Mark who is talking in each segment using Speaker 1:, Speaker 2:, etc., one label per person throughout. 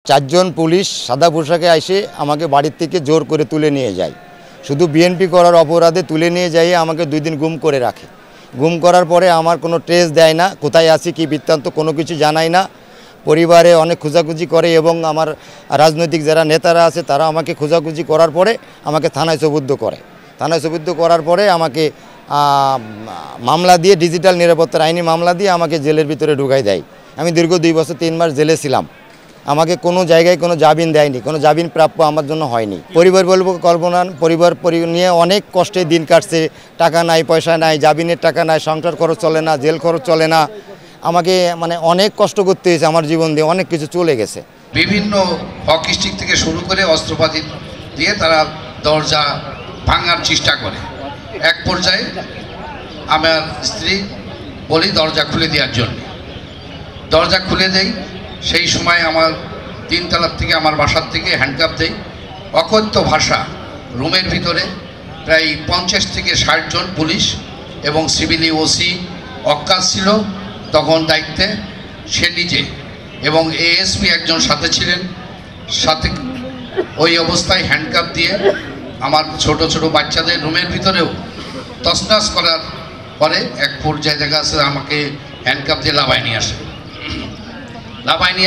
Speaker 1: চারজন পুলিশ সাদা পোশাকে এসে আমাকে বাড়ির থেকে জোর করে তুলে নিয়ে যায়। শুধু বিএনপি করার অপরাধে তুলে নিয়ে যাইয়ে আমাকে 2 দিন গুম করে রাখে। গুম করার পরে আমার কোনো ট্রেস দেয় না, কোথায় আছি কী বৃত্তান্ত কোনো কিছু জানাই না। পরিবারে অনেক খোঁজাখুঁজি করে এবং আমার রাজনৈতিক যারা নেতারা আছে তারা আমাকে খোঁজাখুঁজি করার পরে আমাকে থানায় সোপর্দ করে। থানায় সোপর্দ করার পরে আমাকে মামলা দিয়ে, ডিজিটাল নিরাপত্তার আইনি মামলা দিয়ে আমাকে জেলের ভিতরে ঢুকাই দেয়। আমি দীর্ঘ 2 বছর 3 মাস জেলে ছিলাম। আমাকে কোনো জায়গায় কোনো জামিন দেয়নি, কোনো জামিন প্রাপ্য আমার জন্য হয়নি। পরিবার বলবো কল্পনা, পরিবার নিয়ে অনেক কষ্টে দিন কাটছে। টাকা নাই, পয়সা নাই, জামিনের টাকা নাই, সংসার খরচ চলে না, জেল খরচ চলে না। আমাকে মানে অনেক কষ্ট করতে হয়েছে, আমার জীবন দিয়ে অনেক কিছু চলে গেছে।
Speaker 2: বিভিন্ন হকি স্টিক থেকে শুরু করে অস্ত্রপাতি দিয়ে তারা দরজা ভাঙার চেষ্টা করে। এক পর্যায়ে আমার স্ত্রী বলি দরজা খুলে দেওয়ার জন্য, দরজা খুলে দেই। সেই সময় আমার 3 তলার থেকে আমার বাসার থেকে হ্যান্ডকাপ দেই। অকথ্য ভাষা, রুমের ভিতরে প্রায় 50 থেকে 60 জন পুলিশ এবং সিভিলি ওসি অক্কাশ ছিল তখন দায়িত্বে, সে নিজে এবং এএসপি একজন সাথে ছিলেন। সাথে ওই অবস্থায় হ্যান্ডকাপ দিয়ে আমার ছোট ছোট বাচ্চাদের রুমের ভিতরেও তছনছ করার পরে এক পর্যায়ে দেখা যাচ্ছে আমাকে হ্যান্ডকাপ দিয়ে লাভায় নিয়ে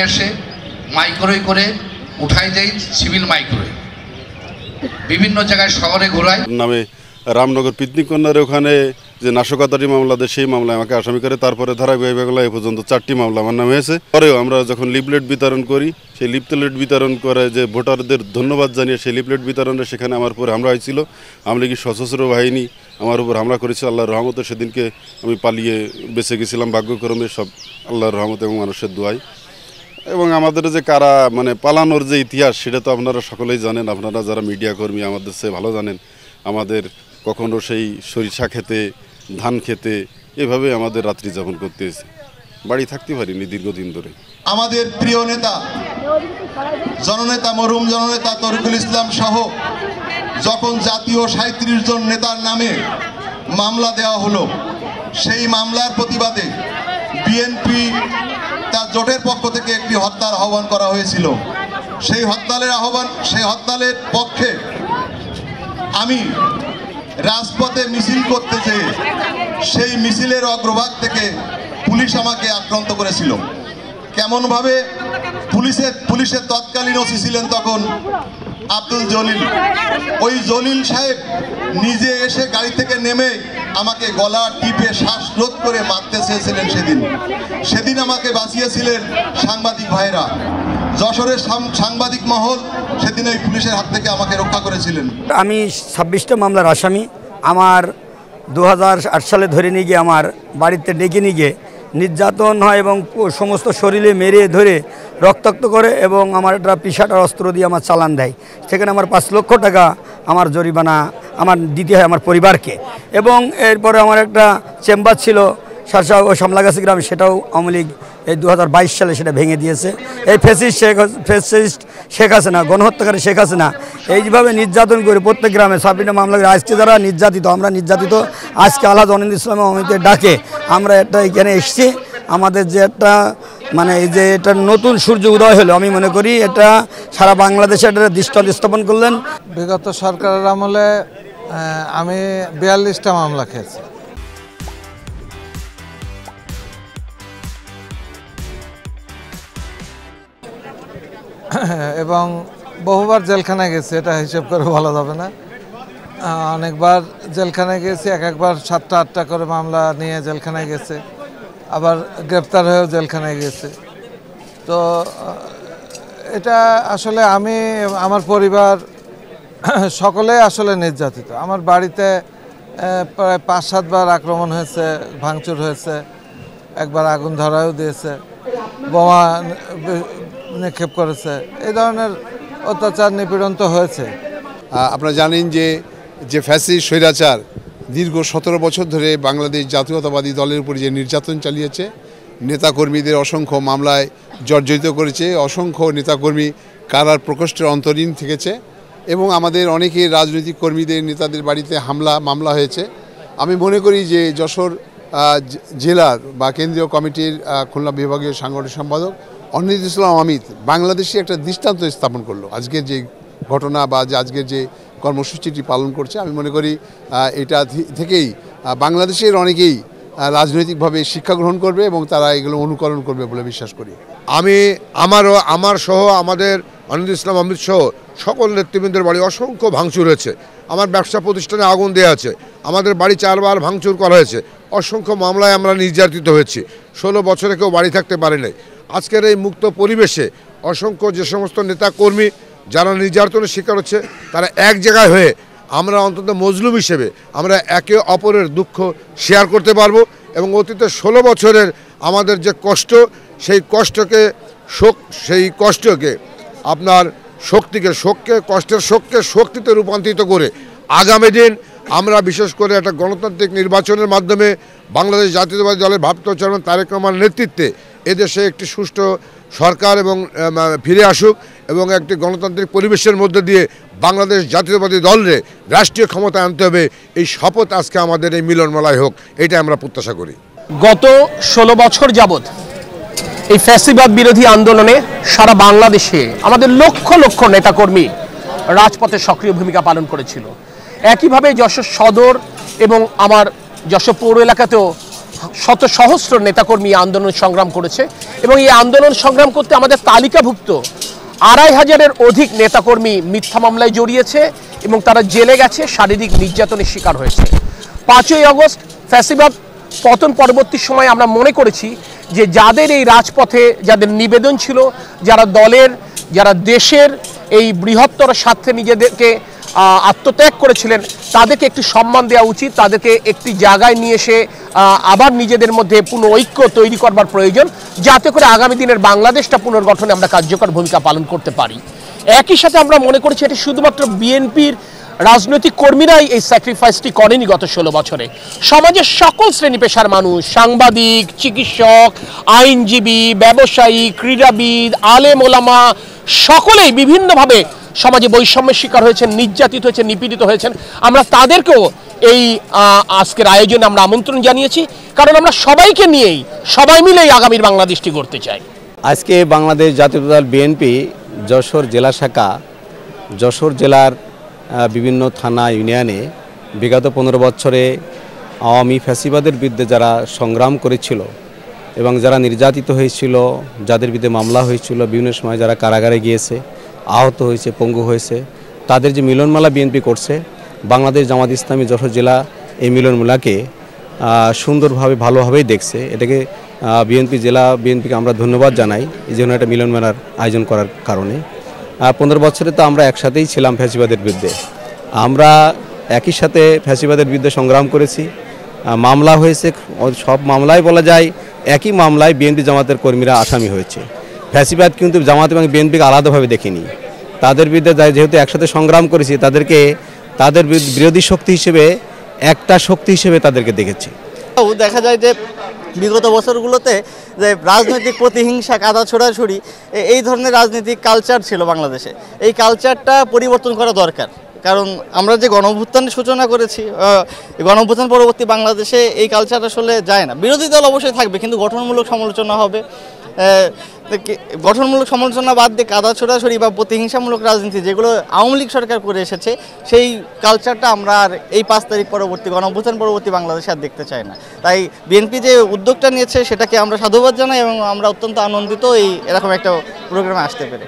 Speaker 2: আসে, মাইক্রোয় করে উঠাই দেয়, সিভিল মাইক্রোয় বিভিন্ন জায়গায় শহরে ঘোরায়।
Speaker 3: নামে রামনগর পিকনিক কর্নারে ওখানে যে নাশকতারি মামলা দেয় সেই মামলায় আমাকে আসামি করে। তারপরে ধারাবাহিকভাবে এ পর্যন্ত 4টি মামলা আমার নামে হয়েছে। পরেও আমরা যখন লিফলেট বিতরণ করি, সেই লিফলেট বিতরণ করে যে ভোটারদের ধন্যবাদ জানিয়ে সেই লিফলেট বিতরণে সেখানে আমার উপর হামলা হয়েছিল। আমলে কি সশস্ত্র বাহিনী আমার উপর হামলা করেছে। আল্লাহর রহমতে সেদিনকে আমি পালিয়ে বেঁচে গেছিলাম ভাগ্যক্রমে, সব আল্লাহর রহমত এবং মানুষের দোয়াই। এবং আমাদের যে কারা মানে পালানোর যে ইতিহাস সেটা তো আপনারা সকলেই জানেন। আপনারা যারা মিডিয়া কর্মী আমাদের সে ভালো জানেন। আমাদের কখনো সেই সরিষা খেতে, ধান খেতে এভাবে আমাদের রাত্রি যাপন করতে হয়েছে, বাড়ি থাকতে পারিনি দীর্ঘদিন ধরে।
Speaker 4: আমাদের প্রিয় নেতা জননেতা মরহুম জননেতা তরিকুল ইসলাম সহ যখন জাতীয় 37 জন নেতার নামে মামলা দেওয়া হলো, সেই মামলার প্রতিবাদে বিএনপি তার জোটের পক্ষ থেকে একটি হত্যার আহ্বান করা হয়েছিল। সেই হরতালের পক্ষে আমি রাজপথে মিছিল করতে যেয়ে সেই মিছিলের অগ্রভাগ থেকে পুলিশ আমাকে আক্রান্ত করেছিল। কেমনভাবে পুলিশের তৎকালীন ওসি ছিলেন তখন আব্দুল জলিল। ওই জলিল সাহেব নিজে এসে গাড়ি থেকে নেমে আমাকে গলা টিপে শ্বাসরোধ করে মারতে চেয়েছিলেন। সেদিন আমাকে বাঁচিয়েছিলেন সাংবাদিক ভাইরা। যশোরের সাংবাদিক মহল সেদিন ওই পুলিশের হাত থেকে আমাকে রক্ষা করেছিলেন।
Speaker 5: আমি 26টা মামলার আসামি। আমার 2008 সালে ধরে নিয়ে গিয়ে আমার বাড়িতে ডেকে নিয়ে গিয়ে নির্যাতন হয় এবং সমস্ত শরীরে মেরে ধরে রক্তাক্ত করে এবং আমার একটা পিসাটার অস্ত্র দিয়ে আমার চালান দেয়। সেখানে আমার 5 লক্ষ টাকা আমার জরিমানা আমার দিতে হয় আমার পরিবারকে। এবং এরপরে আমার একটা চেম্বার ছিল সারসা ও সামলাগাছি গ্রামে, সেটাও আওয়ামী লীগ এই 2022 সালে সেটা ভেঙে দিয়েছে। এই ফ্যাসিস্ট শেখ হাসিনা, গণহত্যাকারী শেখ হাসিনা এইভাবে নির্যাতন করে প্রত্যেক গ্রামে 26টা মামলা করে। আজকে যারা নির্যাতিত, আমরা নির্যাতিত, আজকে আল্লাহ জনিদ ইসলাম অমিতের ডাকে আমরা একটা এখানে এসেছি। আমাদের যে একটা মানে এই যে এটা নতুন সূর্য উদয় হলো, আমি মনে করি এটা সারা বাংলাদেশে একটা দৃষ্টান্ত স্থাপন করলেন।
Speaker 6: বিগত সরকারের আমলে আমি 42টা মামলা খেয়েছি। এবং বহুবার জেলখানায় গেছি, এটা হিসেব করে বলা যাবে না। অনেকবার জেলখানায় গেছি, একবার 7টা 8টা করে মামলা নিয়ে জেলখানায় গেছে, আবার গ্রেপ্তার হয়েও জেলখানায় গেছে। তো এটা আসলে আমি, আমার পরিবার সকলে আসলে নির্যাতিত। আমার বাড়িতে প্রায় 5-7 বার আক্রমণ হয়েছে, ভাঙচুর হয়েছে, একবার আগুন ধরাও দিয়েছে, বোমা নিক্ষেপ করেছে। এই ধরনের অত্যাচার নিপীড়ন তো হয়েছে।
Speaker 7: আপনারা জানেন যে ফ্যাসিস্ট স্বৈরাচার দীর্ঘ 17 বছর ধরে বাংলাদেশ জাতীয়তাবাদী দলের উপর যে নির্যাতন চালিয়েছে, নেতাকর্মীদের অসংখ্য মামলায় জর্জরিত করেছে, অসংখ্য নেতাকর্মী কারার প্রকোষ্ঠের অন্তরীণ থেকেছে এবং আমাদের অনেকে রাজনৈতিক কর্মীদের নেতাদের বাড়িতে মামলা হয়েছে। আমি মনে করি যে যশোর জেলার বা কেন্দ্রীয় কমিটির খুলনা বিভাগীয় সাংগঠনিক সম্পাদক অনিরুদ্ধ ইসলাম অমিত বাংলাদেশে একটা দৃষ্টান্ত স্থাপন করলো। আজকের যে ঘটনা বা যে আজকের যে কর্মসূচিটি পালন করছে, আমি মনে করি এটা থেকেই বাংলাদেশের অনেকেই রাজনৈতিকভাবে শিক্ষা গ্রহণ করবে এবং তারা এগুলো অনুকরণ করবে বলে বিশ্বাস করি।
Speaker 8: আমার সহ আমাদের অনিরুদ্ধ ইসলাম অমিত সহ সকল নেতৃবৃন্দের বাড়ি অসংখ্য ভাঙচুর হয়েছে। আমার ব্যবসা প্রতিষ্ঠানে আগুন দেওয়া আছে, আমাদের বাড়ি 4 বার ভাঙচুর করা হয়েছে, অসংখ্য মামলায় আমরা নির্যাতিত হয়েছি। 16 বছরে কেউ বাড়ি থাকতে পারে নাই। আজকের এই মুক্ত পরিবেশে অসংখ্য যে সমস্ত নেতা কর্মী যারা নির্যাতনের শিকার হচ্ছে, তারা এক জায়গায় হয়ে আমরা অন্তত মজলুম হিসেবে আমরা একে অপরের দুঃখ শেয়ার করতে পারবো এবং অতীতে 16 বছরের আমাদের যে কষ্ট, সেই কষ্টকে আপনার কষ্টের শোককে শক্তিতে রূপান্তরিত করে আগামী দিন আমরা বিশেষ করে একটা গণতান্ত্রিক নির্বাচনের মাধ্যমে বাংলাদেশ জাতীয়তাবাদী দলের ভারপ্রাপ্ত চেয়ারম্যান তারেক রহমানের নেতৃত্বে এদেশে একটি সুষ্ঠু সরকার এবং ফিরে আসুক এবং একটি গণতান্ত্রিক পরিবেশের মধ্যে দিয়ে বাংলাদেশ জাতীয়তাবাদী দলরে রাষ্ট্রীয় ক্ষমতায় আনতে হবে, এই শপথ আজকে আমাদের এই মিলনমেলায় হোক, এটা আমরা প্রত্যাশা করি।
Speaker 9: গত 16 বছর যাবৎ এই ফ্যাসিবাদ বিরোধী আন্দোলনে সারা বাংলাদেশে আমাদের লক্ষ লক্ষ নেতাকর্মী রাজপথে সক্রিয় ভূমিকা পালন করেছিল। একইভাবে যশোর সদর এবং আমার যশোর পৌর এলাকাতেও শত সহস্র নেতাকর্মী আন্দোলন সংগ্রাম করেছে এবং এই আন্দোলন সংগ্রাম করতে আমাদের তালিকাভুক্ত 2500-এর অধিক নেতাকর্মী মিথ্যা মামলায় জড়িয়েছে এবং তারা জেলে গেছে, শারীরিক নির্যাতনের শিকার হয়েছে। 5ই আগস্ট ফ্যাসিবাদ পতন পরবর্তী সময়ে আমরা মনে করেছি যে যাদের এই রাজপথে যাদের নিবেদন ছিল, যারা দলের, যারা দেশের এই বৃহত্তর স্বার্থে নিজেদেরকে আত্মত্যাগ করেছিলেন, তাদেরকে একটি সম্মান দেওয়া উচিত, তাদেরকে একটি জায়গায় নিয়ে এসে আবার নিজেদের মধ্যে পুনঃ ঐক্য তৈরি করবার প্রয়োজন, যাতে করে আগামী দিনের বাংলাদেশটা পুনর্গঠনে আমরা কার্যকর ভূমিকা পালন করতে পারি। একই সাথে আমরা মনে করেছি এটি শুধুমাত্র বিএনপির রাজনৈতিক কর্মীরাই এই স্যাক্রিফাইসটি করেনি। গত 16 বছরে সমাজের সকল শ্রেণী পেশার মানুষ, সাংবাদিক, চিকিৎসক, আইনজীবী, ব্যবসায়ী, ক্রীড়াবিদ, আলেম ওলামা সকলেই বিভিন্নভাবে সমাজে বৈষম্যের শিকার হয়েছেন, নির্যাতিত হয়েছেন, নিপীড়িত হয়েছেন। আমরা তাদেরকেও এই আজকের আয়োজনে আমরা আমন্ত্রণ জানিয়েছি, কারণ আমরা সবাইকে নিয়েই, সবাই মিলেই আগামীর বাংলাদেশটি গড়তে চাই।
Speaker 10: আজকে বাংলাদেশ জাতীয়তাবাদী দল বিএনপি যশোর জেলা শাখা যশোর জেলার বিভিন্ন থানা ইউনিয়নে বিগত 15 বছরে আওয়ামী ফ্যাসিবাদের বিরুদ্ধে যারা সংগ্রাম করেছিল এবং যারা নির্যাতিত হয়েছিল, যাদের বিরুদ্ধে মামলা হয়েছিল, বিভিন্ন সময় যারা কারাগারে গিয়েছে, আহত হয়েছে, পঙ্গু হয়েছে, তাদের যে মিলনমেলা বিএনপি করছে, বাংলাদেশ জামাত ইসলামী যশোর জেলা এই মিলনমেলাকে সুন্দরভাবে ভালোভাবেই দেখছে। এটাকে বিএনপিকে আমরা ধন্যবাদ জানাই এই জন্য একটা মিলনমেলার আয়োজন করার কারণে। 15 বছরে তো আমরা একসাথেই ছিলাম ফ্যাসিবাদের বিরুদ্ধে, আমরা একই সাথে ফ্যাসিবাদের বিরুদ্ধে সংগ্রাম করেছি, মামলা হয়েছে, সব মামলায় বলা যায় একই মামলায় বিএনপি জামাতের কর্মীরা আসামি হয়েছে। ফ্যাসিবাদ কিন্তু জামাত এবং বিএনপিকে আলাদাভাবে দেখিনি, তাদের বিরুদ্ধে যেহেতু একসাথে সংগ্রাম করেছি, তাদের বিরোধী শক্তি হিসেবে একটা শক্তি হিসেবে তাদেরকে দেখেছি।
Speaker 11: দেখা যায় যে বিগত বছরগুলোতে যে রাজনৈতিক প্রতিহিংসা, কাদা ছোড়াছুড়ি, এই ধরনের রাজনৈতিক কালচার ছিল বাংলাদেশে। এই কালচারটা পরিবর্তন করা দরকার, কারণ আমরা যে গণঅভ্যুত্থানের সূচনা করেছি, গণঅভ্যুত্থান পরবর্তী বাংলাদেশে এই কালচার আসলে যায় না। বিরোধী দল অবশ্যই থাকবে, কিন্তু গঠনমূলক সমালোচনা হবে। গঠনমূলক সমালোচনা বাদ দিয়ে কাদা ছোড়াছড়ি বা প্রতিহিংসামূলক রাজনীতি যেগুলো আওয়ামী লীগ সরকার করে এসেছে, সেই কালচারটা আমরা আর এই 5 তারিখ পরবর্তী গণঅভ্যুত্থান পরবর্তী বাংলাদেশে আর দেখতে চাই না। তাই বিএনপি যে উদ্যোগটা নিয়েছে সেটাকে আমরা সাধুবাদ জানাই এবং আমরা অত্যন্ত আনন্দিত এই এরকম একটা প্রোগ্রামে আসতে পেরে।